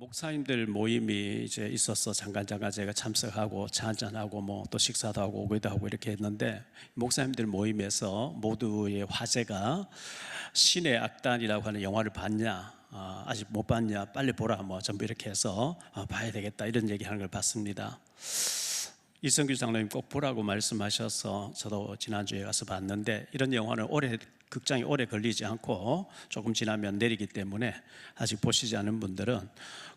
목사님들 모임이 이제 있어서 잠깐 제가 참석하고 차 한잔하고 뭐 또 식사도 하고 오기도 하고 이렇게 했는데, 목사님들 모임에서 모두의 화제가 신의 악단이라고 하는 영화를 봤냐, 아직 못 봤냐, 빨리 보라, 뭐 전부 이렇게 해서 봐야 되겠다 이런 얘기하는 걸 봤습니다. 이성규 장로님 꼭 보라고 말씀하셔서 저도 지난주에 가서 봤는데, 이런 영화는 극장이 오래 걸리지 않고 조금 지나면 내리기 때문에 아직 보시지 않은 분들은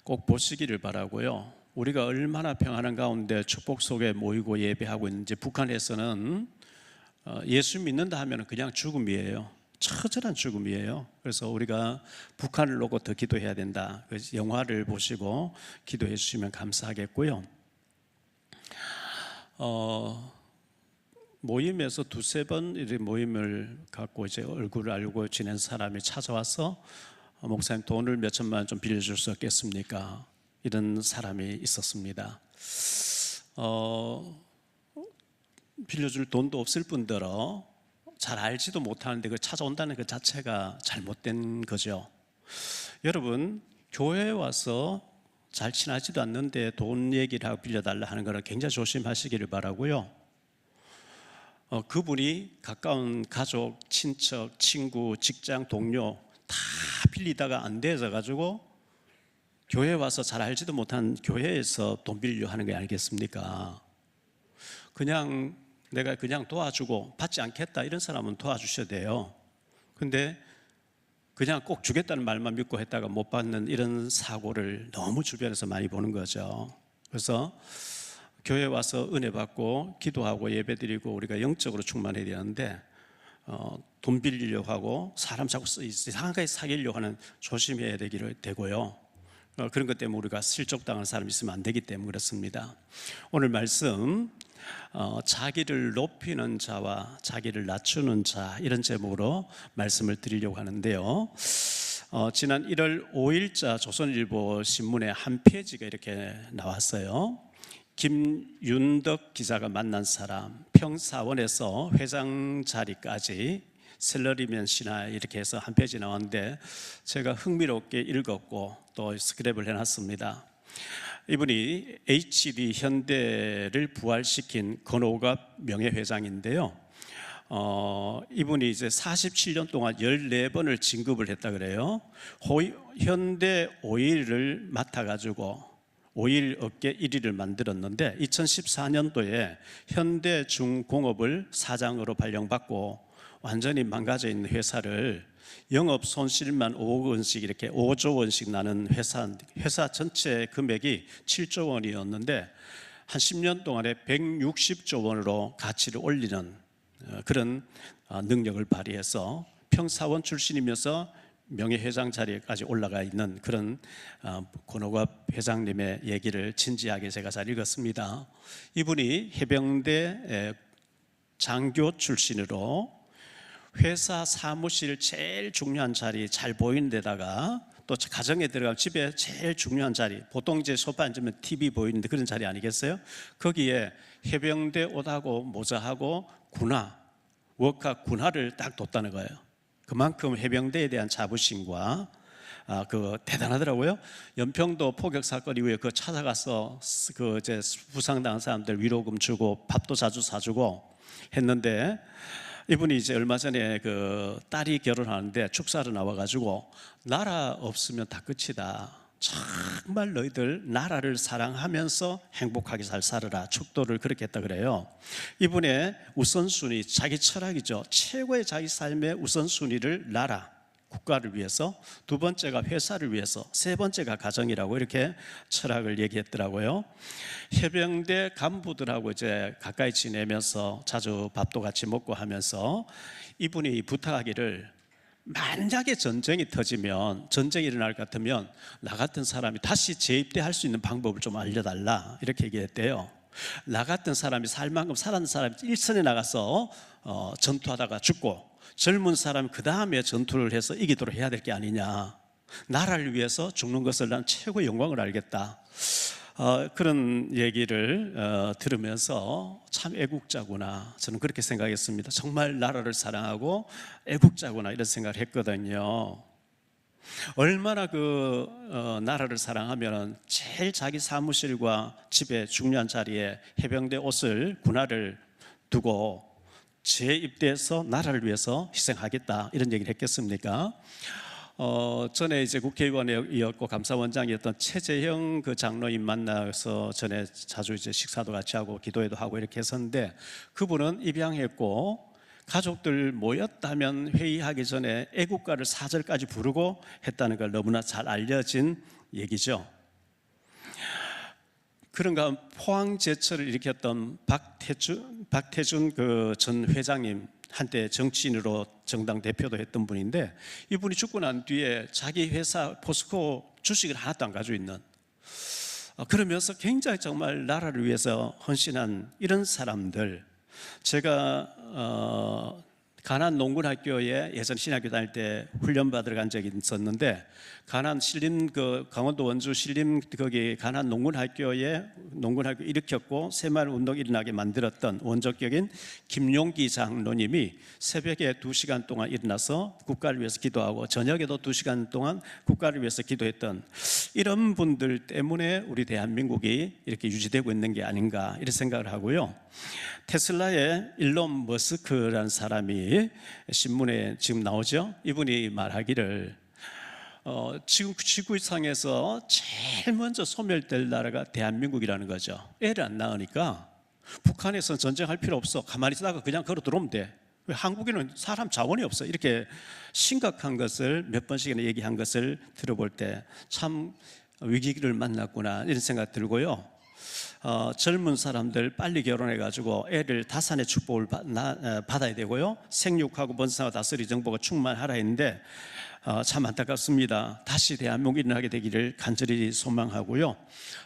꼭 보시기를 바라고요. 우리가 얼마나 평안한 가운데 축복 속에 모이고 예배하고 있는지. 북한에서는 예수 믿는다 하면 그냥 죽음이에요. 처절한 죽음이에요. 그래서 우리가 북한을 놓고 더 기도해야 된다. 그래서 영화를 보시고 기도해 주시면 감사하겠고요. 모임에서 두세 번 모임을 갖고 이제 얼굴을 알고 지낸 사람이 찾아와서 목사님 돈을 몇 천만 원 좀 빌려줄 수 없겠습니까? 이런 사람이 있었습니다. 빌려줄 돈도 없을 뿐더러 잘 알지도 못하는데 그 찾아온다는 그 자체가 잘못된 거죠. 여러분, 교회에 와서 잘 친하지도 않는데 돈 얘기를 하고 빌려달라 하는 거는 굉장히 조심하시기를 바라고요. 그분이 가까운 가족, 친척, 친구, 직장 동료 다 빌리다가 안 돼서 가지고 교회에 와서 잘 알지도 못한 교회에서 돈 빌려 하는 게 아니겠습니까? 그냥 내가 그냥 도와주고 받지 않겠다 이런 사람은 도와주셔야 돼요. 근데 그냥 꼭 주겠다는 말만 믿고 했다가 못 받는 이런 사고를 너무 주변에서 많이 보는 거죠. 그래서 교회 와서 은혜 받고 기도하고 예배드리고 우리가 영적으로 충만해야 되는데, 돈 빌리려고 하고 사람 자꾸 이상하게 사귀려고 하는 조심해야 되고요. 그런 것 때문에 우리가 실족당하는 사람이 있으면 안 되기 때문에 그렇습니다. 오늘 말씀 자기를 높이는 자와 자기를 낮추는 자, 이런 제목으로 말씀을 드리려고 하는데요. 지난 1월 5일자 조선일보 신문에 한 페이지가 이렇게 나왔어요. 김윤덕 기자가 만난 사람, 평사원에서 회장 자리까지 셀러리맨 신화, 이렇게 해서 한 페이지 나왔는데 제가 흥미롭게 읽었고 또 스크랩을 해놨습니다. 이분이 HD 현대를 부활시킨 건호갑 명예회장인데요. 이분이 이제 47년 동안 14번을 진급을 했다 그래요. 현대 오일을 맡아가지고 오일 업계 1위를 만들었는데 2014년도에 현대중공업을 사장으로 발령받고 완전히 망가져 있는 회사를 영업 손실만 5억 원씩 이렇게 5조 원씩 나는 회사 전체 금액이 7조 원이었는데 한 10년 동안에 160조 원으로 가치를 올리는 그런 능력을 발휘해서 평사원 출신이면서 명예회장 자리에까지 올라가 있는 그런 권오갑 회장님의 얘기를 진지하게 제가 잘 읽었습니다. 이분이 해병대 장교 출신으로 회사 사무실 제일 중요한 자리, 잘 보이는 데다가 또 가정에 들어가면 집에 제일 중요한 자리, 보통 이제 소파 앉으면 TV 보이는데 그런 자리 아니겠어요? 거기에 해병대 옷하고 모자하고 군화, 워카 군화를 딱 뒀다는 거예요. 그만큼 해병대에 대한 자부심과 그 대단하더라고요. 연평도 포격 사건 이후에 그 찾아가서 그 이제 부상당한 사람들 위로금 주고 밥도 자주 사주고 했는데, 이분이 이제 얼마 전에 그 딸이 결혼하는데 축사로 나와가지고 나라 없으면 다 끝이다. 정말 너희들 나라를 사랑하면서 행복하게 잘 살아라. 축도를 그렇게 했다 그래요. 이분의 우선순위, 자기 철학이죠. 최고의 자기 삶의 우선순위를 나라, 국가를 위해서, 두 번째가 회사를 위해서, 세 번째가 가정이라고 이렇게 철학을 얘기했더라고요. 해병대 간부들하고 이제 가까이 지내면서 자주 밥도 같이 먹고 하면서 이분이 부탁하기를, 만약에 전쟁이 터지면, 전쟁이 일어날 것 같으면 나 같은 사람이 다시 재입대할 수 있는 방법을 좀 알려달라, 이렇게 얘기했대요. 나 같은 사람이 살 만큼 살았는 사람이 일선에 나가서 전투하다가 죽고, 젊은 사람이 그 다음에 전투를 해서 이기도록 해야 될 게 아니냐. 나라를 위해서 죽는 것을 난 최고의 영광을 알겠다. 그런 얘기를 들으면서 참 애국자구나, 저는 그렇게 생각했습니다. 정말 나라를 사랑하고 애국자구나, 이런 생각을 했거든요. 얼마나 나라를 사랑하면 제일 자기 사무실과 집의 중요한 자리에 해병대 옷을 군화를 두고 재입대해서 나라를 위해서 희생하겠다 이런 얘기를 했겠습니까? 전에 이제 국회의원이었고 감사원장이었던 최재형 장로님 만나서 전에 자주 이제 식사도 같이 하고 기도회도 하고 이렇게 했었는데, 그분은 입양했고 가족들 모였다면 회의하기 전에 애국가를 4절까지 부르고 했다는 걸 너무나 잘 알려진 얘기죠. 그런가 포항제철을 일으켰던 박태준 전 회장님, 한때 정치인으로 정당 대표도 했던 분인데, 이분이 죽고 난 뒤에 자기 회사 포스코 주식을 하나도 안 가지고 있는, 그러면서 굉장히 정말 나라를 위해서 헌신한 이런 사람들, 제가 가난 농군학교에 예전 신학교 다닐 때 훈련 받으러 간 적이 있었는데, 가난 신림 강원도 원주 신림 거기 가난 농군학교에 농군학교 일으켰고 새마을 운동 일어나게 만들었던 원조격인 김용기 장로님이 새벽에 2시간 동안 일어나서 국가를 위해서 기도하고 저녁에도 2시간 동안 국가를 위해서 기도했던 이런 분들 때문에 우리 대한민국이 이렇게 유지되고 있는 게 아닌가 이런 생각을 하고요. 테슬라의 일론 머스크라는 사람이 신문에 지금 나오죠. 이분이 말하기를 지금 지구상에서 제일 먼저 소멸될 나라가 대한민국이라는 거죠. 애를 안 낳으니까 북한에서는 전쟁할 필요 없어, 가만히 있다가 그냥 걸어 들어오면 돼. 왜 한국에는 사람 자원이 없어. 이렇게 심각한 것을 몇 번씩이나 얘기한 것을 들어볼 때 참 위기를 만났구나 이런 생각 들고요. 젊은 사람들 빨리 결혼해가지고 애를 다산의 축복을 받아야 되고요. 생육하고 번성하고 다스리 정보가 충만하라 했는데 참 안타깝습니다. 다시 대한민국이 일어나게 되기를 간절히 소망하고요.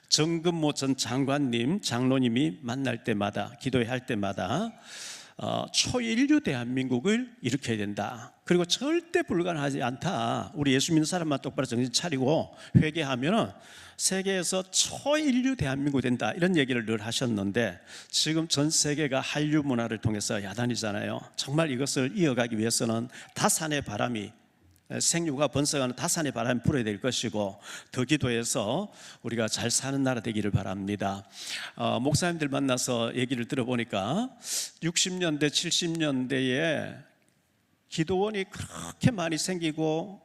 정근모 전 장관님, 장로님이 만날 때마다, 기도할 때마다 초인류 대한민국을 일으켜야 된다. 그리고 절대 불가능하지 않다. 우리 예수 믿는 사람만 똑바로 정신 차리고 회개하면 세계에서 초인류 대한민국이 된다. 이런 얘기를 늘 하셨는데, 지금 전 세계가 한류 문화를 통해서 야단이잖아요. 정말 이것을 이어가기 위해서는 다산의 바람이, 생육과 번성하는 다산의 바람이 불어야 될 것이고, 더 기도해서 우리가 잘 사는 나라 되기를 바랍니다. 목사님들 만나서 얘기를 들어보니까 60년대 70년대에 기도원이 그렇게 많이 생기고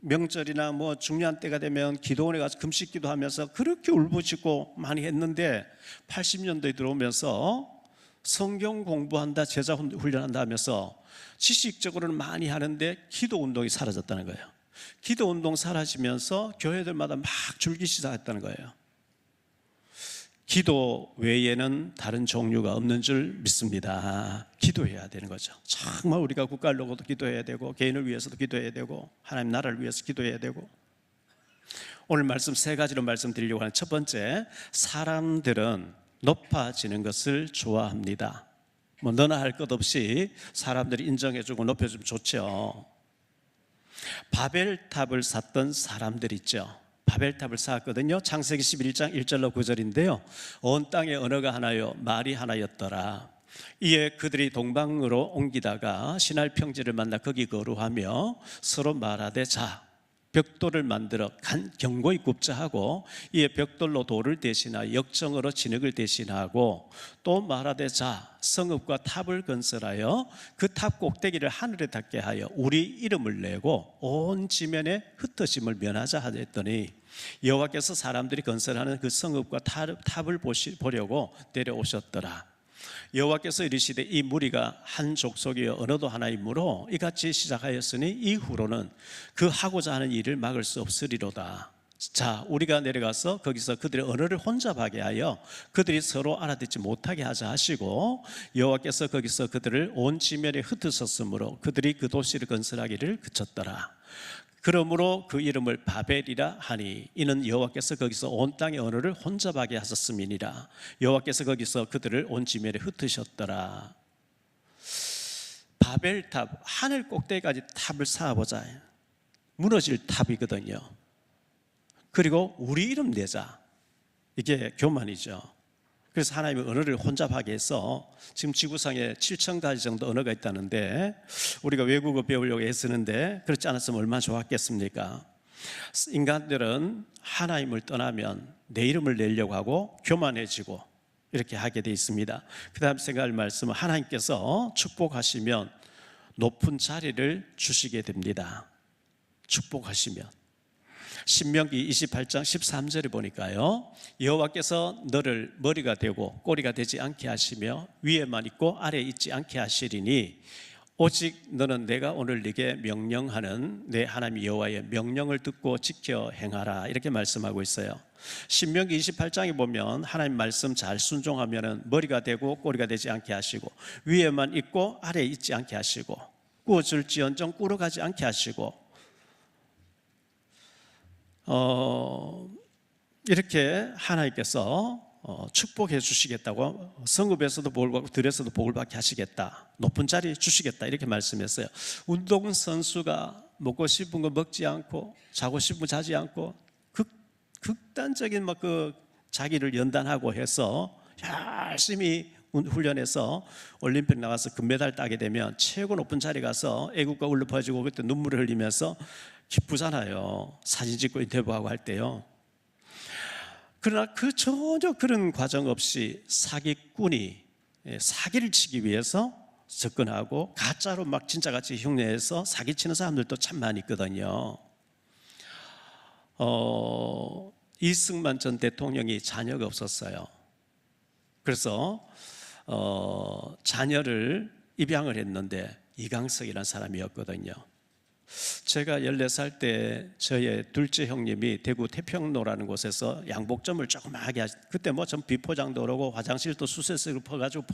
명절이나 뭐 중요한 때가 되면 기도원에 가서 금식 기도하면서 그렇게 울부짖고 많이 했는데, 80년대에 들어오면서 성경 공부한다, 제자 훈련한다 하면서 지식적으로는 많이 하는데 기도 운동이 사라졌다는 거예요. 기도 운동 사라지면서 교회들마다 막 줄기 시작했다는 거예요. 기도 외에는 다른 종류가 없는 줄 믿습니다. 기도해야 되는 거죠. 정말 우리가 국가를 놓고도 기도해야 되고, 개인을 위해서도 기도해야 되고, 하나님 나라를 위해서 기도해야 되고. 오늘 말씀 3가지로 말씀드리려고 하는 첫 번째, 사람들은 높아지는 것을 좋아합니다. 뭐 너나 할 것 없이 사람들이 인정해주고 높여주면 좋죠. 바벨탑을 샀던 사람들 있죠. 바벨탑을 쌓았거든요. 창세기 11장 1절로 9절인데요. 온 땅에 언어가 하나요 말이 하나였더라. 이에 그들이 동방으로 옮기다가 신할 평지를 만나 거기 거루하며 서로 말하되, 자, 벽돌을 만들어 견고히 굽자 하고, 이에 벽돌로 돌을 대신하여 역정으로 진흙을 대신하고, 또 말하되, 자, 성읍과 탑을 건설하여 그 탑 꼭대기를 하늘에 닿게 하여 우리 이름을 내고 온 지면에 흩어짐을 면하자 하였더니, 여호와께서 사람들이 건설하는 그 성읍과 탑을 보려고 내려오셨더라. 여호와께서 이르시되, 이 무리가 한 족속이여 언어도 하나이므로 이같이 시작하였으니 이후로는 그 하고자 하는 일을 막을 수 없으리로다. 자, 우리가 내려가서 거기서 그들의 언어를 혼잡하게 하여 그들이 서로 알아듣지 못하게 하자 하시고, 여호와께서 거기서 그들을 온 지면에 흩으셨으므로 그들이 그 도시를 건설하기를 그쳤더라. 그러므로 그 이름을 바벨이라 하니, 이는 여호와께서 거기서 온 땅의 언어를 혼잡하게 하셨음이니라. 여호와께서 거기서 그들을 온 지면에 흩으셨더라. 바벨탑, 하늘 꼭대기까지 탑을 쌓아보자. 무너질 탑이거든요. 그리고 우리 이름 내자. 이게 교만이죠. 그래서 하나님의 언어를 혼잡하게 해서 지금 지구상에 7,000가지 정도 언어가 있다는데 우리가 외국어 배우려고 애쓰는데 그렇지 않았으면 얼마나 좋았겠습니까? 인간들은 하나님을 떠나면 내 이름을 내려고 하고 교만해지고 이렇게 하게 돼 있습니다. 그 다음 생각할 말씀은 하나님께서 축복하시면 높은 자리를 주시게 됩니다. 축복하시면 신명기 28장 13절에 보니까요, 여호와께서 너를 머리가 되고 꼬리가 되지 않게 하시며 위에만 있고 아래에 있지 않게 하시리니 오직 너는 내가 오늘 네게 명령하는 내 하나님 여호와의 명령을 듣고 지켜 행하라, 이렇게 말씀하고 있어요. 신명기 28장에 보면 하나님 말씀 잘 순종하면 머리가 되고 꼬리가 되지 않게 하시고 위에만 있고 아래에 있지 않게 하시고 꾸어줄지언정 꿇어가지 않게 하시고 이렇게 하나님께서 축복해 주시겠다고, 성읍에서도 복을 받고 들에서도 복을 받게 하시겠다, 높은 자리 주시겠다, 이렇게 말씀했어요. 운동선수가 먹고 싶은 거 먹지 않고 자고 싶은 거 자지 않고 극단적인 그 자기를 연단하고 해서 열심히 훈련해서 올림픽 나가서 금메달 따게 되면 최고 높은 자리 가서 애국가 울려 퍼지고 그때 눈물을 흘리면서 기쁘잖아요. 사진 찍고 인터뷰하고 할 때요. 그러나 전혀 그런 과정 없이 사기꾼이 사기를 치기 위해서 접근하고 가짜로 막 진짜같이 흉내해서 사기치는 사람들도 참 많이 있거든요. 이승만 전 대통령이 자녀가 없었어요. 그래서 자녀를 입양을 했는데 이강석이라는 사람이었거든요. 제가 14살 때 저의 둘째 형님이 대구 태평로라는 곳에서 양복점을 조그맣게 그때 전 비포장도 그러고 화장실도 수세색으로 퍼가지고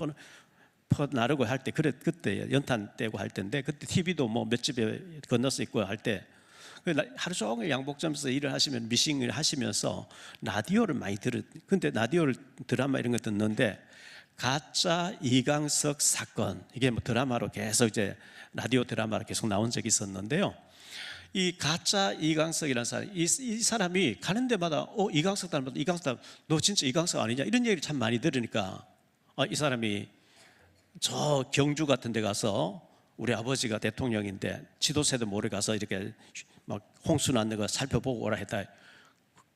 퍼 나르고 할 때, 그때 연탄 떼고 할 때인데, 그때 TV도 몇 집에 건너서 있고 할 때 하루 종일 양복점에서 일을 하시면 미싱을 하시면서 라디오를 많이 근데 라디오를 드라마 이런 거 듣는데 가짜 이강석 사건, 이게 드라마로 계속 이제 라디오 드라마로 계속 나온 적이 있었는데요. 이 가짜 이강석이라는 사람, 이 사람이 가는 데마다 이강석 닮았다, 이강석 닮았다, 너 진짜 이강석 아니냐, 이런 얘기를 참 많이 들으니까 이 사람이 저 경주 같은 데 가서 우리 아버지가 대통령인데 지도세도 모르게 가서 이렇게 막 홍수 났는 거 살펴보고 오라 했다.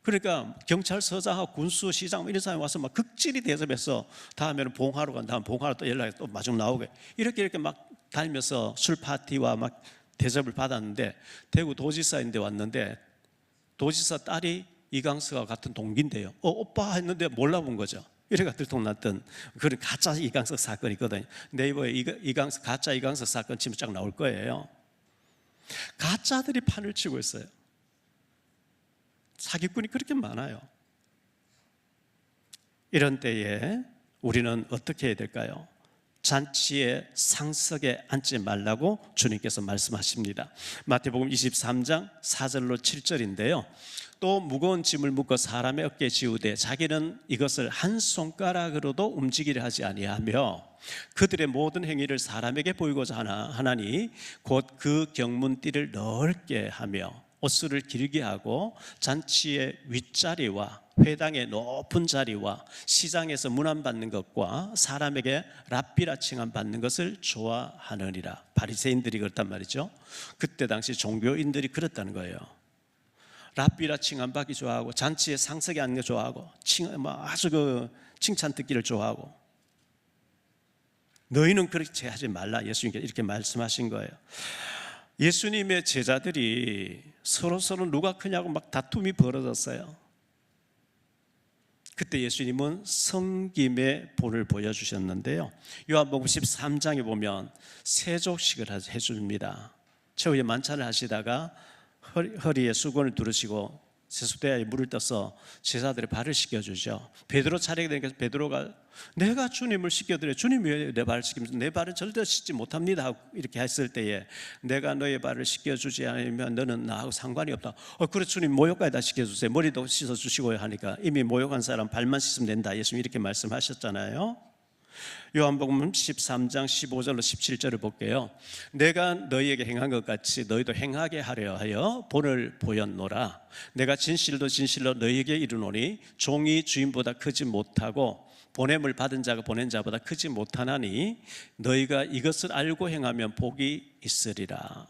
그러니까 경찰서장하고 군수시장 이런 사람이 와서 막 극진히 대접해서 다음에는 봉화로 간 다음 봉화로 또 연락이 또 마중 나오게 이렇게 막 다니면서 술 파티와 막 대접을 받았는데, 대구 도지사인데 왔는데 도지사 딸이 이강석과 같은 동기인데요. 오빠 했는데 몰라본 거죠. 이래가 들통났던 그런 가짜 이강석 사건이 있거든요. 네이버에 이강석, 가짜 이강석 사건 치면 쫙 나올 거예요. 가짜들이 판을 치고 있어요. 사기꾼이 그렇게 많아요. 이런 때에 우리는 어떻게 해야 될까요? 잔치의 상석에 앉지 말라고 주님께서 말씀하십니다. 마태복음 23장 4절로 7절인데요. 또 무거운 짐을 묶어 사람의 어깨에 지우되 자기는 이것을 한 손가락으로도 움직이려 하지 아니하며 그들의 모든 행위를 사람에게 보이고자 하나니 곧 그 경문띠를 넓게 하며 옷수를 길게 하고 잔치의 윗자리와 회당의 높은 자리와 시장에서 문안 받는 것과 사람에게 랍비라 칭함 받는 것을 좋아하느니라. 바리새인들이 그렇단 말이죠. 그때 당시 종교인들이 그랬다는 거예요. 랍비라 칭함 받기 좋아하고 잔치에 상석에 앉는 거 좋아하고 아주 칭찬 듣기를 좋아하고, 너희는 그렇게 하지 말라, 예수님께서 이렇게 말씀하신 거예요. 예수님의 제자들이 서로 누가 크냐고 막 다툼이 벌어졌어요. 그때 예수님은 섬김의 본을 보여주셨는데요. 요한복음 13장에 보면 세족식을 해줍니다. 최후의 만찬을 하시다가 허리에 수건을 두르시고 세수대야에 물을 떠서 제자들의 발을 씻겨주죠. 베드로 차례가 되니까 베드로가 내가 주님을 씻겨드려, 주님이 왜 내 발을 씻깁니까? 내 발은 절대 씻지 못합니다. 이렇게 했을 때에 내가 너의 발을 씻겨주지 않으면 너는 나하고 상관이 없다. 그래 주님 모욕까지 다 씻겨주세요. 머리도 씻어주시고요 하니까 이미 모욕한 사람 발만 씻으면 된다, 예수님 이렇게 말씀하셨잖아요. 요한복음 13장 15절로 17절을 볼게요. 내가 너희에게 행한 것 같이 너희도 행하게 하려 하여 본을 보였노라. 내가 진실로 너희에게 이르노니 종이 주인보다 크지 못하고 보냄을 받은 자가 보낸 자보다 크지 못하나니 너희가 이것을 알고 행하면 복이 있으리라.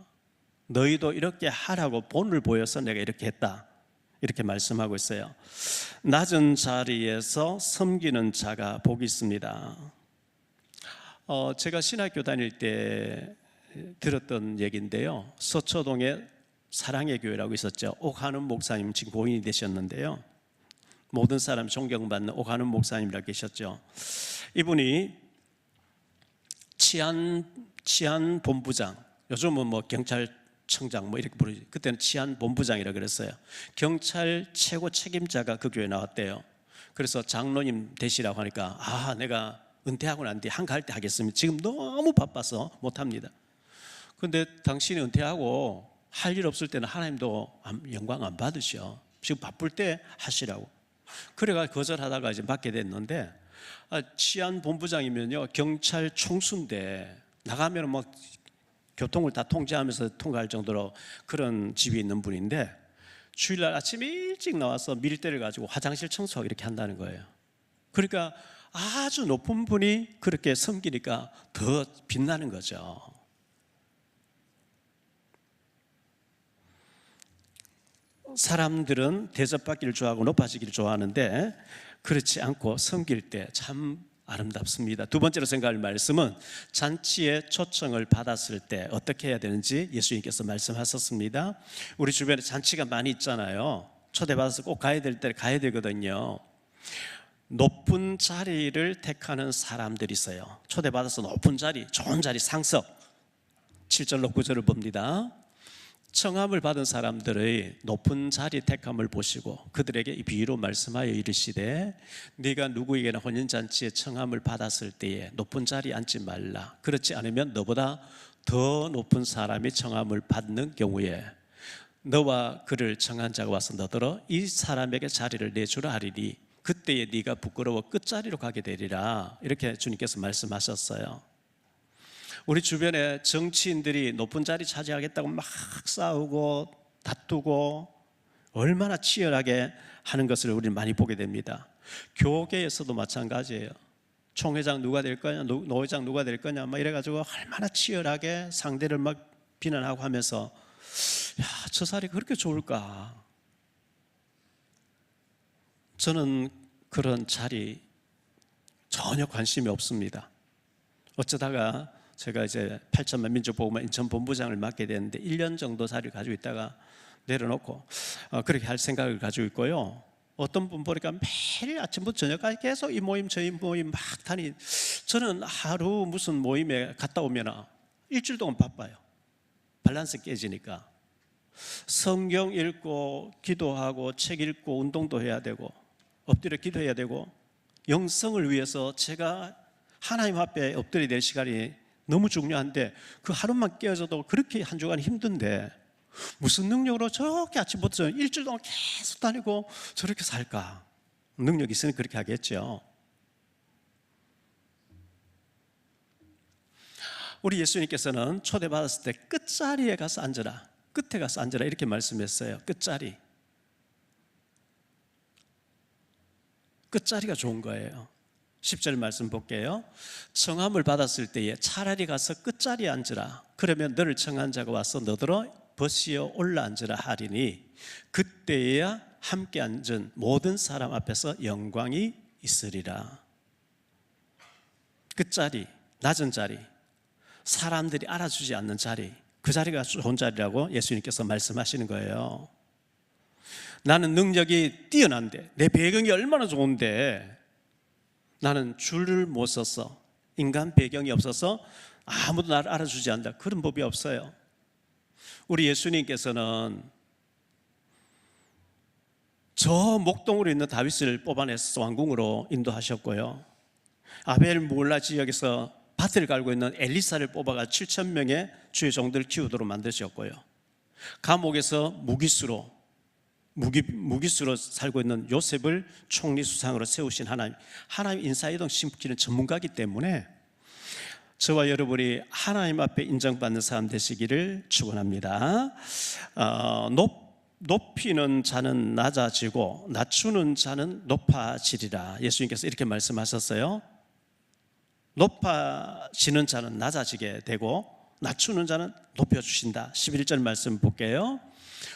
너희도 이렇게 하라고 본을 보여서 내가 이렇게 했다, 이렇게 말씀하고 있어요. 낮은 자리에서 섬기는 자가 복이 있습니다. 제가 신학교 다닐 때 들었던 얘기인데요, 서초동에 사랑의 교회라고 있었죠. 옥한훈 목사님 지금 고인이 되셨는데요, 모든 사람 존경받는 옥한훈 목사님이라고 계셨죠. 이분이 치안 본부장, 요즘은 뭐 경찰청장 뭐 이렇게 부르지, 그때는 치안 본부장이라고 그랬어요. 경찰 최고 책임자가 그 교회에 나왔대요. 그래서 장로님 되시라고 하니까 내가 은퇴하고 난 뒤에 한가할 때 하겠습니다. 지금 너무 바빠서 못합니다. 근데 당신이 은퇴하고 할 일 없을 때는 하나님도 영광 안 받으셔. 지금 바쁠 때 하시라고. 그래가 거절하다가 이제 맡게 됐는데, 치안 본부장이면요 경찰 총수인데 나가면 막 교통을 다 통제하면서 통과할 정도로 그런 집이 있는 분인데, 주일날 아침 일찍 나와서 밀대를 가지고 화장실 청소하고 이렇게 한다는 거예요. 그러니까 아주 높은 분이 그렇게 섬기니까 더 빛나는 거죠. 사람들은 대접받기를 좋아하고 높아지기를 좋아하는데 그렇지 않고 섬길 때 참 아름답습니다. 두 번째로 생각할 말씀은 잔치에 초청을 받았을 때 어떻게 해야 되는지 예수님께서 말씀하셨습니다. 우리 주변에 잔치가 많이 있잖아요. 초대받아서 꼭 가야 될 때 가야 되거든요. 높은 자리를 택하는 사람들이 있어요. 초대받아서 높은 자리, 좋은 자리, 상석. 7절로 9절을 봅니다. 청함을 받은 사람들의 높은 자리 택함을 보시고 그들에게 이 비유로 말씀하여 이르시되 네가 누구에게나 혼인잔치에 청함을 받았을 때에 높은 자리에 앉지 말라. 그렇지 않으면 너보다 더 높은 사람이 청함을 받는 경우에 너와 그를 청한 자가 와서 너더러 이 사람에게 자리를 내주라 하리니 그때에 네가 부끄러워 끝자리로 가게 되리라. 이렇게 주님께서 말씀하셨어요. 우리 주변에 정치인들이 높은 자리 차지하겠다고 막 싸우고 다투고 얼마나 치열하게 하는 것을 우리는 많이 보게 됩니다. 교계에서도 마찬가지예요. 총회장 누가 될 거냐, 노회장 누가 될 거냐 막 이래가지고 얼마나 치열하게 상대를 막 비난하고 하면서 저 자리 그렇게 좋을까? 저는 그런 자리 전혀 관심이 없습니다. 어쩌다가 제가 이제 8천만 민족복음화 인천 본부장을 맡게 됐는데 1년 정도 자리를 가지고 있다가 내려놓고 그렇게 할 생각을 가지고 있고요. 어떤 분 보니까 매일 아침부터 저녁까지 계속 이 모임 저 모임 막 저는 하루 무슨 모임에 갔다 오면 일주일 동안 바빠요. 밸런스 깨지니까. 성경 읽고 기도하고 책 읽고 운동도 해야 되고 엎드려 기도해야 되고 영성을 위해서 제가 하나님 앞에 엎드려야 될 시간이 너무 중요한데 그 하루만 깨어져도 그렇게 한 주간 힘든데 무슨 능력으로 저렇게 아침부터 일주일 동안 계속 다니고 저렇게 살까? 능력이 있으니 그렇게 하겠죠. 우리 예수님께서는 초대받았을 때 끝자리에 가서 앉으라, 끝에 가서 앉으라 이렇게 말씀했어요. 끝자리가 좋은 거예요. 10절 말씀 볼게요. 청함을 받았을 때에 차라리 가서 끝자리에 앉으라. 그러면 너를 청한 자가 와서 너더러 벗이어 올라 앉으라 하리니 그때에야 함께 앉은 모든 사람 앞에서 영광이 있으리라. 끝자리, 낮은 자리, 사람들이 알아주지 않는 자리, 그 자리가 좋은 자리라고 예수님께서 말씀하시는 거예요. 나는 능력이 뛰어난데 내 배경이 얼마나 좋은데 나는 줄을 못 서서 인간 배경이 없어서 아무도 나를 알아주지 않는다. 그런 법이 없어요. 우리 예수님께서는 저 목동으로 있는 다윗을 뽑아내서 왕궁으로 인도하셨고요. 아벨 몰라 지역에서 밭을 갈고 있는 엘리사를 뽑아가 7,000명의 주의 종들을 키우도록 만드셨고요. 감옥에서 무기수로 살고 있는 요셉을 총리 수상으로 세우신 하나님 인사이동 심기는 전문가이기 때문에 저와 여러분이 하나님 앞에 인정받는 사람 되시기를 축원합니다. 높이는 자는 낮아지고 낮추는 자는 높아지리라. 예수님께서 이렇게 말씀하셨어요. 높아지는 자는 낮아지게 되고 낮추는 자는 높여주신다. 11절 말씀 볼게요.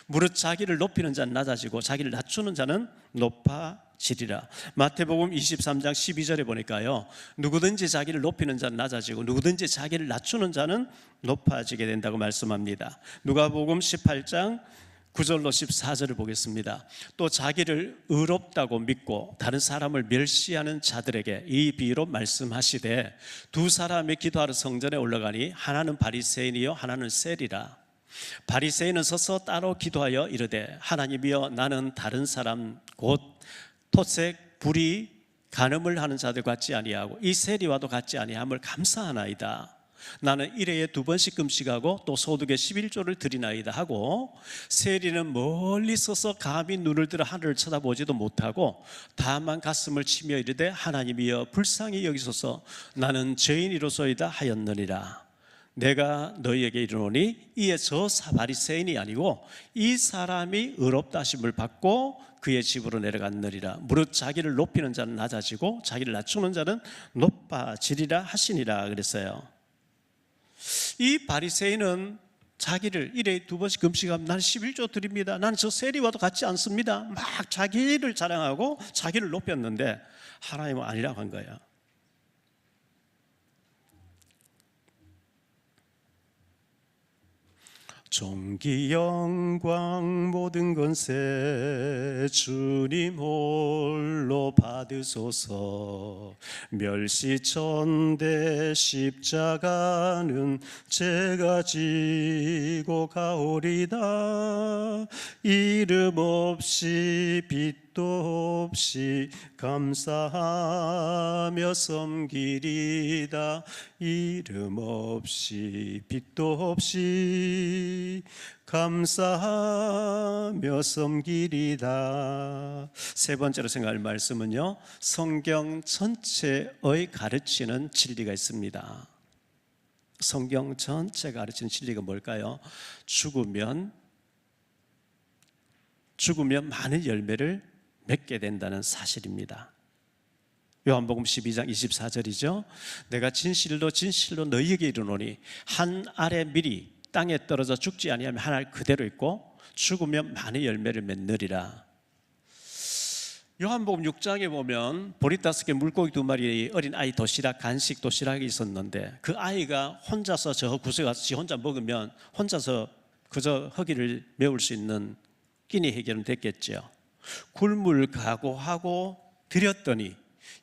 무릇 자기를 높이는 자는 낮아지고 자기를 낮추는 자는 높아지리라. 마태복음 23장 12절에 보니까요, 누구든지 자기를 높이는 자는 낮아지고 누구든지 자기를 낮추는 자는 높아지게 된다고 말씀합니다. 누가복음 18장 9절로 14절을 보겠습니다. 또 자기를 의롭다고 믿고 다른 사람을 멸시하는 자들에게 이 비유로 말씀하시되, 두 사람이 기도하러 성전에 올라가니 하나는 바리새인이요 하나는 세리라. 바리새인은 서서 따로 기도하여 이르되, 하나님이여, 나는 다른 사람 곧 토색, 불의, 간음을 하는 자들 같지 아니하고 이 세리와도 같지 아니함을 감사하나이다. 나는 일회에 2번씩 금식하고 또 소득의 11조를 드리나이다 하고, 세리는 멀리 서서 감히 눈을 들어 하늘을 쳐다보지도 못하고 다만 가슴을 치며 이르되, 하나님이여 불쌍히 여기소서, 나는 죄인이로소이다 하였느니라. 내가 너희에게 이르노니 이에 저 바리새인이 아니고 이 사람이 의롭다 하심을 받고 그의 집으로 내려갔느니라. 무릇 자기를 높이는 자는 낮아지고 자기를 낮추는 자는 높아지리라 하시니라 그랬어요. 이 바리새인은 자기를 일에 2번씩 금식하면 나는 11조 드립니다, 나는 저 세리와도 같지 않습니다, 막 자기를 자랑하고 자기를 높였는데 하나님은 아니라고 한 거예요. 존귀 영광 모든 권세 주님 홀로 받으소서. 멸시천대 십자가는 제가 지고 가오리다. 이름 없이 빛도 없이 감사하며 섬기리다. 이름 없이 빛도 없이 감사하며 섬기리다. 세 번째로 생각할 말씀은요, 성경 전체의 가르치는 진리가 있습니다. 성경 전체가 가르치는 진리가 뭘까요? 죽으면 많은 열매를 맺게 된다는 사실입니다. 요한복음 12장 24절이죠. 내가 진실로 진실로 너희에게 이르노니 한 알의 밀이 땅에 떨어져 죽지 아니하면 한 알 그대로 있고 죽으면 많은 열매를 맺느리라. 요한복음 6장에 보면 보리 5개 물고기 2마리 어린 아이 도시락, 간식 도시락이 있었는데 그 아이가 혼자서 저 구석에 가서 지 혼자 먹으면 혼자서 그저 허기를 메울 수 있는 끼니 해결은 됐겠죠. 굴물 각오하고 드렸더니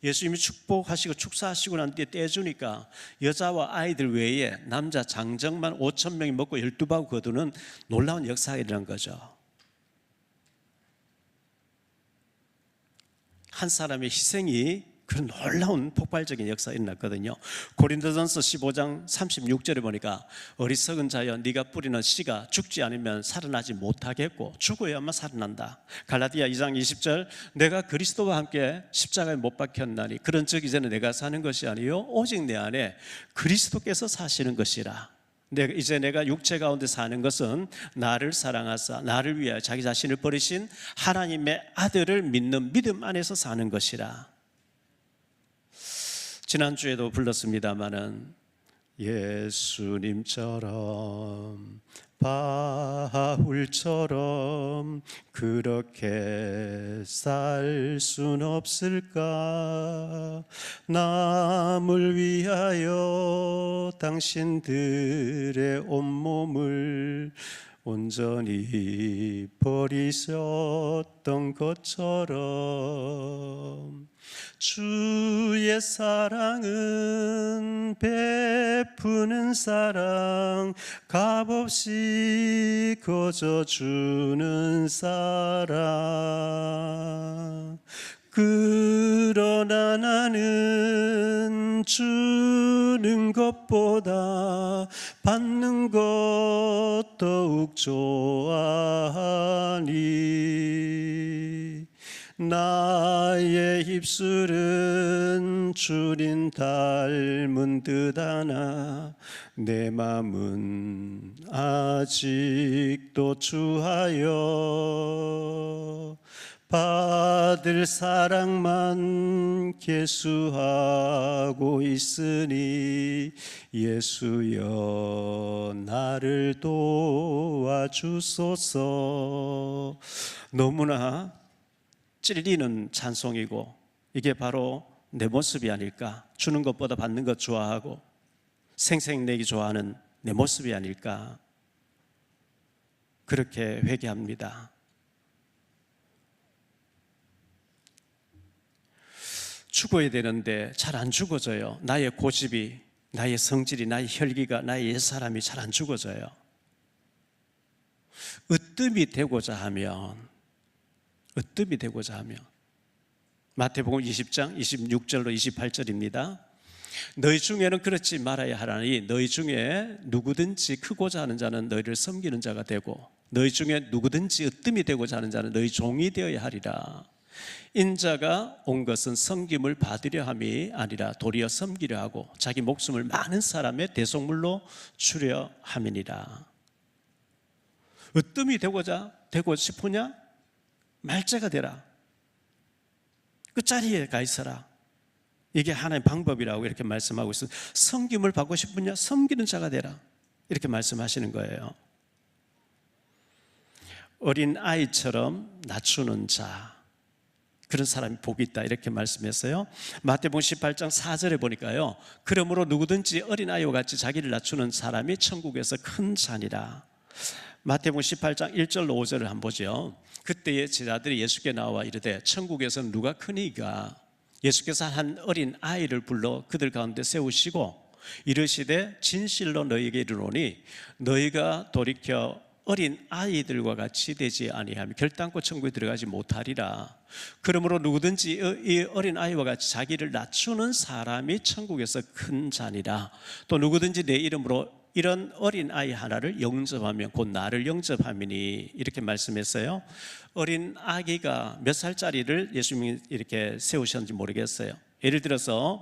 예수님이 축복하시고 축사하시고 난 뒤에 떼주니까 여자와 아이들 외에 남자 장정만 5,000명이 먹고 12바구 거두는 놀라운 역사가 일어난 거죠. 한 사람의 희생이 그런 놀라운 폭발적인 역사가 일어났거든요. 고린도전서 15장 36절에 보니까 어리석은 자여 네가 뿌리는 씨가 죽지 않으면 살아나지 못하겠고 죽어야만 살아난다. 갈라디아 2장 20절 내가 그리스도와 함께 십자가에 못 박혔나니 그런 즉 이제는 내가 사는 것이 아니요 오직 내 안에 그리스도께서 사시는 것이라. 이제 내가 육체 가운데 사는 것은 나를 사랑하사 나를 위하여 자기 자신을 버리신 하나님의 아들을 믿는 믿음 안에서 사는 것이라. 지난주에도 불렀습니다마는 예수님처럼 바울처럼 그렇게 살 순 없을까? 남을 위하여 당신들의 온몸을 온전히 버리셨던 것처럼 주의 사랑은 베푸는 사랑, 값없이 거저주는 사랑. 그러나 나는 주는 것보다 받는 것 더욱 좋아하니 나의 입술은 주님 닮은 듯하나 내 맘은 아직도 주하여 받을 사랑만 계수하고 있으니 예수여 나를 도와주소서. 너무나 찔리는 찬송이고 이게 바로 내 모습이 아닐까. 주는 것보다 받는 것 좋아하고 생색내기 좋아하는 내 모습이 아닐까. 그렇게 회개합니다. 죽어야 되는데 잘 안 죽어져요. 나의 고집이, 나의 성질이, 나의 혈기가, 나의 옛사람이 잘 안 죽어져요. 으뜸이 되고자 하면 마태복음 20장 26절로 28절입니다. 너희 중에는 그렇지 말아야 하라니 너희 중에 누구든지 크고자 하는 자는 너희를 섬기는 자가 되고 너희 중에 누구든지 으뜸이 되고자 하는 자는 너희 종이 되어야 하리라. 인자가 온 것은 섬김을 받으려 함이 아니라 도리어 섬기려 하고 자기 목숨을 많은 사람의 대속물로 주려 함이니라. 으뜸이 되고 싶으냐? 말자가 되라. 그 자리에 가 있어라. 이게 하나의 방법이라고 이렇게 말씀하고 있어요. 섬김을 받고 싶으냐? 섬기는 자가 되라. 이렇게 말씀하시는 거예요. 어린 아이처럼 낮추는 자, 그런 사람이 복이 있다 이렇게 말씀했어요. 마태복음 18장 4절에 보니까요, 그러므로 누구든지 어린아이와 같이 자기를 낮추는 사람이 천국에서 큰 자니라. 마태복음 18장 1절로 5절을 한번 보죠. 그때의 제자들이 예수께 나와 이르되 천국에서는 누가 크니가? 예수께서 한 어린 아이를 불러 그들 가운데 세우시고 이르시되 진실로 너희에게 이르노니 너희가 돌이켜 어린 아이들과 같이 되지 아니하면 결단코 천국에 들어가지 못하리라. 그러므로 누구든지 이 어린 아이와 같이 자기를 낮추는 사람이 천국에서 큰 자니라. 또 누구든지 내 이름으로 이런 어린 아이 하나를 영접하면 곧 나를 영접함이니 이렇게 말씀했어요. 어린 아기가 몇 살짜리를 예수님이 이렇게 세우셨는지 모르겠어요. 예를 들어서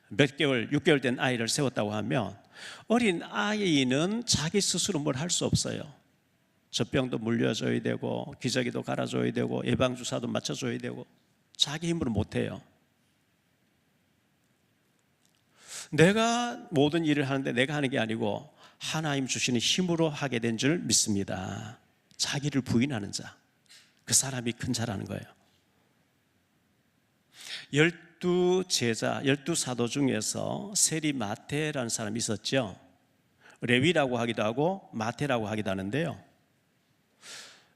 몇 개월, 6개월 된 아이를 세웠다고 하면 어린 아이는 자기 스스로 뭘 할 수 없어요. 젖병도 물려줘야 되고 기저귀도 갈아줘야 되고 예방주사도 맞춰줘야 되고 자기 힘으로 못해요. 내가 모든 일을 하는데 내가 하는 게 아니고 하나님 주시는 힘으로 하게 된 줄 믿습니다. 자기를 부인하는 자, 그 사람이 큰 자라는 거예요. 12제자, 12사도 중에서 세리 마태라는 사람이 있었죠. 레위라고 하기도 하고 마태라고 하기도 하는데요,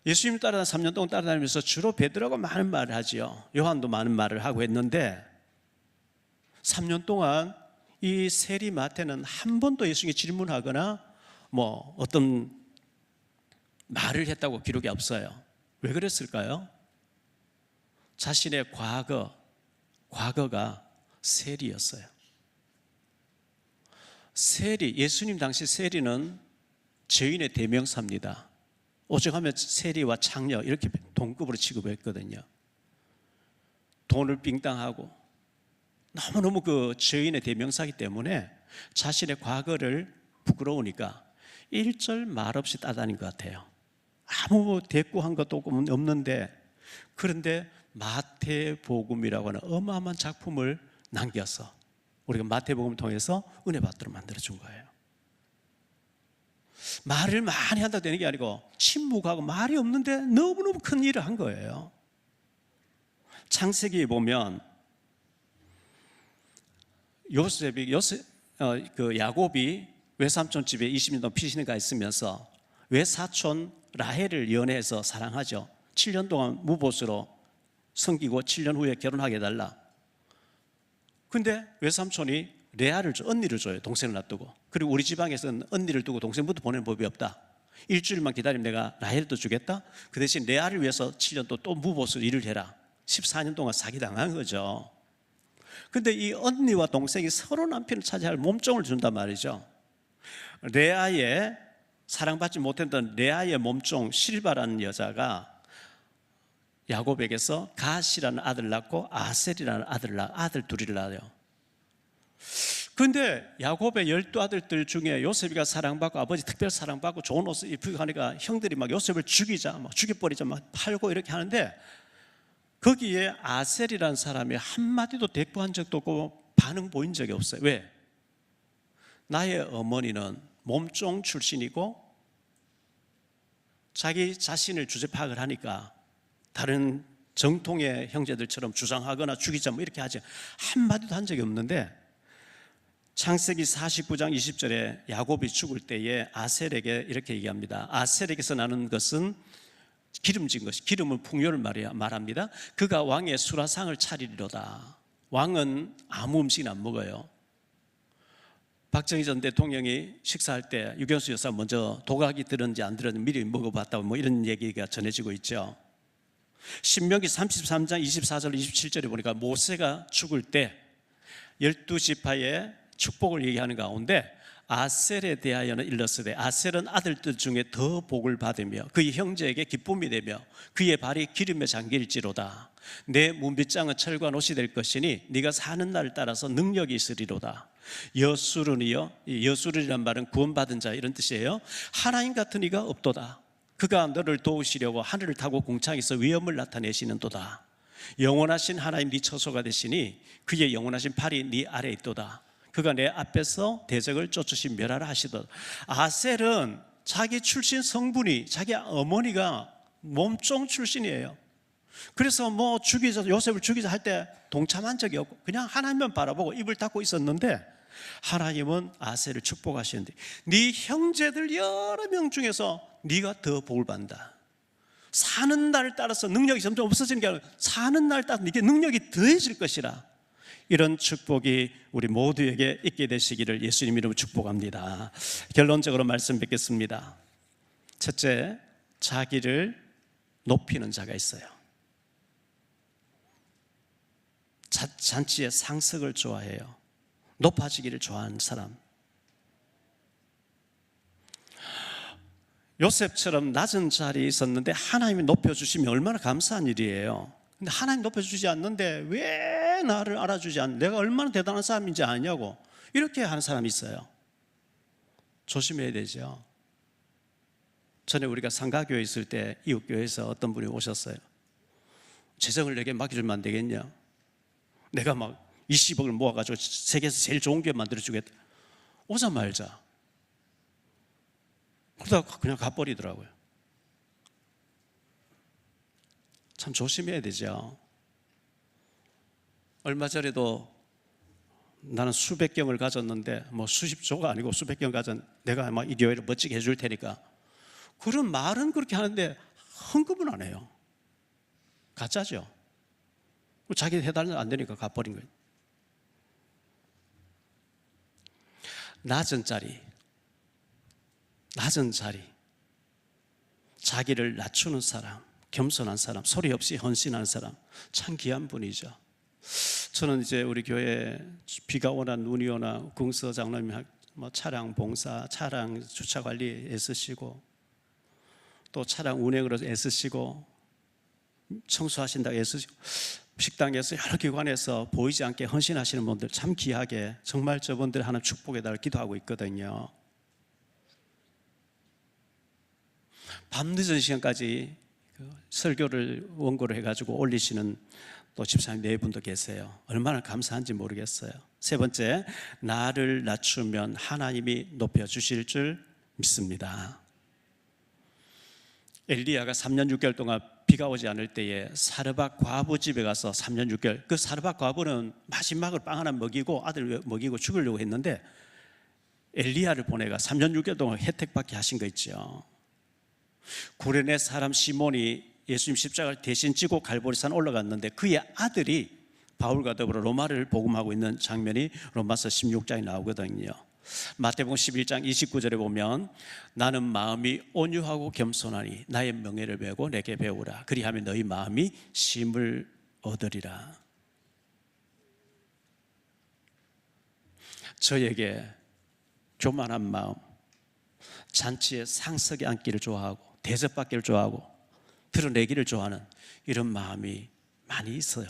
예수님 따라 3년 동안 따라다니면서 주로 베드로가 많은 말을 하지요. 요한도 많은 말을 하고 했는데 3년 동안 이 세리 마태는 한 번도 예수님께 질문하거나 어떤 말을 했다고 기록이 없어요. 왜 그랬을까요? 자신의 과거가 세리였어요. 세리, 예수님 당시 세리는 죄인의 대명사입니다. 오죽하면 세리와 창녀 이렇게 동급으로 취급했거든요. 돈을 빙땅하고 너무너무 그 죄인의 대명사이기 때문에 자신의 과거를 부끄러우니까 일절 말없이 따다닌 것 같아요. 아무 대꾸한 것도 없는데, 그런데 마태복음이라고 하는 어마어마한 작품을 남겨서 우리가 마태복음을 통해서 은혜 받도록 만들어준 거예요. 말을 많이 한다고 되는 게 아니고 침묵하고 말이 없는데 너무너무 큰 일을 한 거예요. 창세기에 보면 야곱이 외삼촌 집에 20년 동안 피신을 가 있으면서 외사촌 라헬을 연애해서 사랑하죠. 7년 동안 무보수로 섬기고 7년 후에 결혼하게 해달라. 근데 외삼촌이 레아를 언니를 줘요. 동생을 놔두고. 그리고 우리 지방에서는 언니를 두고 동생부터 보내는 법이 없다. 일주일만 기다리면 내가 라헬도 주겠다. 그 대신 레아를 위해서 7년 또 무보수로 일을 해라. 14년 동안 사기당한 거죠. 근데 이 언니와 동생이 서로 남편을 차지할 몸종을 준단 말이죠. 레아의 사랑받지 못했던 레아의 몸종 실바라는 여자가 야곱에게서 갓이라는 아들 낳고 아셀이라는 아들 둘을 낳아요. 그런데 야곱의 12아들들 중에 요셉이가 사랑받고 아버지 특별 사랑받고 좋은 옷을 입히고 하니까 형들이 막 요셉을 죽이자, 막 죽여버리자, 막 팔고 이렇게 하는데 거기에 아셀이라는 사람이 한마디도 대꾸한 적도 없고 반응 보인 적이 없어요. 왜? 나의 어머니는 몸종 출신이고 자기 자신을 주제 파악을 하니까 다른 정통의 형제들처럼 주장하거나 죽이자 뭐 이렇게 하지 한마디도 한 적이 없는데 창세기 49장 20절에 야곱이 죽을 때에 아셀에게 이렇게 얘기합니다. 아셀에게서 나는 것은 기름진 것이, 기름은 풍요를 말합니다. 그가 왕의 수라상을 차리리로다. 왕은 아무 음식이나 안 먹어요. 박정희 전 대통령이 식사할 때 유경수 여사 먼저 도각이 들었는지 안 들었는지 미리 먹어봤다고 뭐 이런 얘기가 전해지고 있죠. 신명기 33장 24절 27절에 보니까 모세가 죽을 때 12지파의 축복을 얘기하는 가운데 아셀에 대하여는 일렀으되 아셀은 아들들 중에 더 복을 받으며 그의 형제에게 기쁨이 되며 그의 발이 기름에 잠길지로다. 내 문빗장은 철과 옷이 될 것이니 네가 사는 날을 따라서 능력이 있으리로다. 여수른이여, 여수른이란 말은 구원받은 자 이런 뜻이에요. 하나님 같은 이가 없도다. 그가 너를 도우시려고 하늘을 타고 궁창에서 위엄을 나타내시는도다. 영원하신 하나님 네 처소가 되시니 그의 영원하신 팔이 네 아래에 있도다. 그가 내 앞에서 대적을 쫓으시 멸하라 하시도다. 아셀은 자기 출신 성분이 자기 어머니가 몸종 출신이에요. 그래서 뭐 죽이자, 요셉을 죽이자 할 때 동참한 적이 없고 그냥 하나님만 바라보고 입을 닫고 있었는데 하나님은 아셀을 축복하시는데 네 형제들 여러 명 중에서 네가 더 복을 받는다. 사는 날을 따라서 능력이 점점 없어지는 게 아니라 사는 날을 따라서 네게 능력이 더해질 것이라. 이런 축복이 우리 모두에게 있게 되시기를 예수님 이름으로 축복합니다. 결론적으로 말씀 뵙겠습니다. 첫째, 자기를 높이는 자가 있어요. 잔치의 상석을 좋아해요. 높아지기를 좋아하는 사람. 요셉처럼 낮은 자리에 있었는데 하나님이 높여주시면 얼마나 감사한 일이에요. 근데 하나님 높여주지 않는데 왜 나를 알아주지 않는, 내가 얼마나 대단한 사람인지 아냐고 이렇게 하는 사람이 있어요. 조심해야 되죠. 전에 우리가 상가교회 있을 때 이웃교회에서 어떤 분이 오셨어요. 재정을 내게 맡겨주면 안 되겠냐, 내가 막 20억을 모아가지고 세계에서 제일 좋은 교회 만들어주겠다. 오자 말자. 그러다가 그냥 가버리더라고요. 참 조심해야 되죠. 얼마 전에도 나는 수백 경을 가졌는데 뭐 수십조가 아니고 수백 경을 가졌는데 내가 막 이 교회를 멋지게 해줄 테니까 그런 말은 그렇게 하는데 헌금은 안 해요. 가짜죠. 자기 해달라면 안 되니까 가버린 거예요. 낮은 자리, 자기를 낮추는 사람, 겸손한 사람, 소리 없이 헌신하는 사람, 참 귀한 분이죠. 저는 이제 우리 교회 비가 오나 눈이 오나 궁서 장로님이 뭐 차량 봉사, 차량 주차 관리 애쓰시고 또 차량 운행으로 애쓰시고 청소하신다고 애쓰시고 식당에서 여러 기관에서 보이지 않게 헌신하시는 분들 참 귀하게 정말 저분들 하나님 축복해달라고 기도하고 있거든요. 밤늦은 시간까지 설교를 원고를 해가지고 올리시는 또 집사님 네 분도 계세요. 얼마나 감사한지 모르겠어요. 세 번째, 나를 낮추면 하나님이 높여주실 줄 믿습니다. 엘리야가 3년 6개월 동안 비가 오지 않을 때에 사르밧 과부 집에 가서 3년 6개월, 그 사르밧 과부는 마지막으로 빵 하나 먹이고 아들 먹이고 죽으려고 했는데 엘리야를 보내가 3년 6개월 동안 혜택받게 하신 거 있죠. 구레네 사람 시몬이 예수님 십자가를 대신 지고 갈보리산 올라갔는데 그의 아들이 바울과 더불어 로마를 복음하고 있는 장면이 로마서 16장에 나오거든요. 마태복음 11장 29절에 보면 나는 마음이 온유하고 겸손하니 나의 명예를 배우고 내게 배우라. 그리하면 너희 마음이 쉼을 얻으리라. 저에게 교만한 마음, 잔치에 상석에 앉기를 좋아하고 대접받기를 좋아하고 드러내기를 좋아하는 이런 마음이 많이 있어요.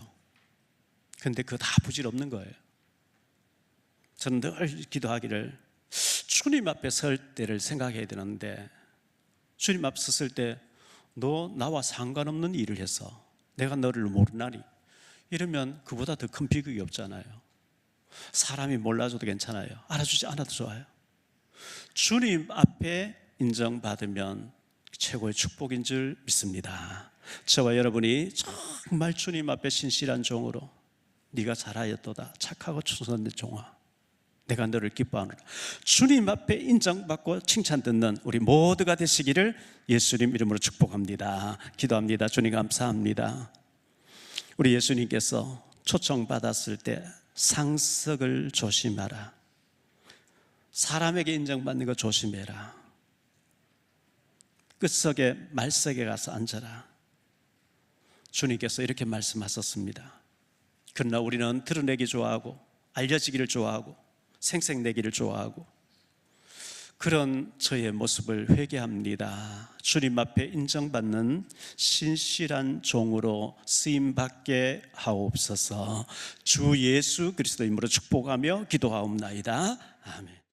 그런데 그거 다 부질없는 거예요. 저는 늘 기도하기를 주님 앞에 설 때를 생각해야 되는데, 주님 앞에 섰을 때 너 나와 상관없는 일을 해서 내가 너를 모르나니, 이러면 그보다 더 큰 비극이 없잖아요. 사람이 몰라줘도 괜찮아요. 알아주지 않아도 좋아요. 주님 앞에 인정받으면 최고의 축복인 줄 믿습니다. 저와 여러분이 정말 주님 앞에 신실한 종으로, 네가 잘하였도다 착하고 충성된 종아, 내가 너를 기뻐하노라, 주님 앞에 인정받고 칭찬 듣는 우리 모두가 되시기를 예수님 이름으로 축복합니다. 기도합니다. 주님 감사합니다. 우리 예수님께서 초청받았을 때 상석을 조심하라, 사람에게 인정받는 거 조심해라, 끝석에 말석에 가서 앉아라, 주님께서 이렇게 말씀하셨습니다. 그러나 우리는 드러내기 좋아하고 알려지기를 좋아하고 생색내기를 좋아하고, 그런 저의 모습을 회개합니다. 주님 앞에 인정받는 신실한 종으로 쓰임받게 하옵소서. 주 예수 그리스도 이름으로 축복하며 기도하옵나이다. 아멘.